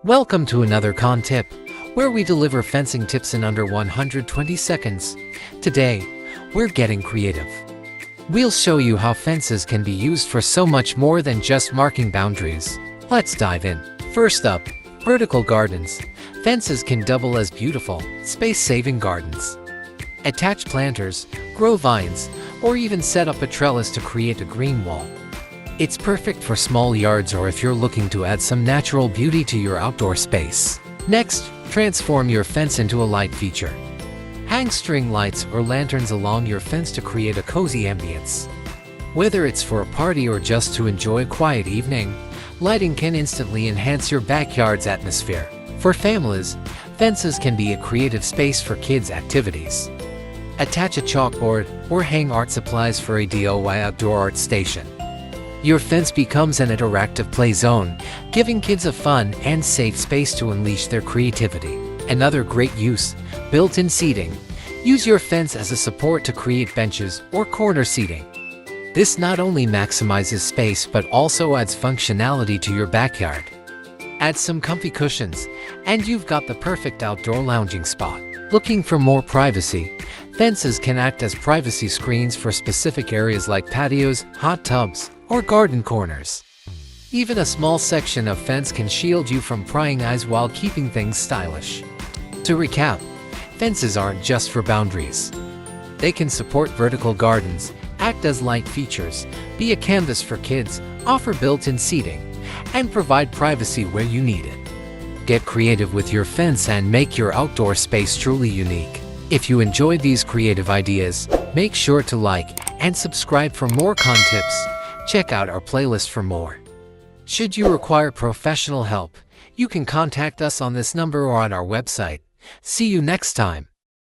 Welcome to another CAAN tip, where we deliver fencing tips in under 120 seconds. Today, we're getting creative. We'll show you how fences can be used for so much more than just marking boundaries. Let's dive in. First up, vertical gardens. Fences can double as beautiful, space-saving gardens. Attach planters, grow vines, or even set up a trellis to create a green wall. It's perfect for small yards or if you're looking to add some natural beauty to your outdoor space. Next, transform your fence into a light feature. Hang string lights or lanterns along your fence to create a cozy ambience. Whether it's for a party or just to enjoy a quiet evening, lighting can instantly enhance your backyard's atmosphere. For families, fences can be a creative space for kids' activities. Attach a chalkboard or hang art supplies for a DIY outdoor art station. Your fence becomes an interactive play zone, giving kids a fun and safe space to unleash their creativity. Another great use, built-in seating. Use your fence as a support to create benches or corner seating. This not only maximizes space but also adds functionality to your backyard. Add some comfy cushions, and you've got the perfect outdoor lounging spot. Looking for more privacy? Fences can act as privacy screens for specific areas like patios, hot tubs, or garden corners. Even a small section of fence can shield you from prying eyes while keeping things stylish. To recap, fences aren't just for boundaries. They can support vertical gardens, act as light features, be a canvas for kids, offer built-in seating, and provide privacy where you need it. Get creative with your fence and make your outdoor space truly unique. If you enjoyed these creative ideas, make sure to like and subscribe for more CAAN tips. Check out our playlist for more. Should you require professional help, you can contact us on this number or on our website. See you next time.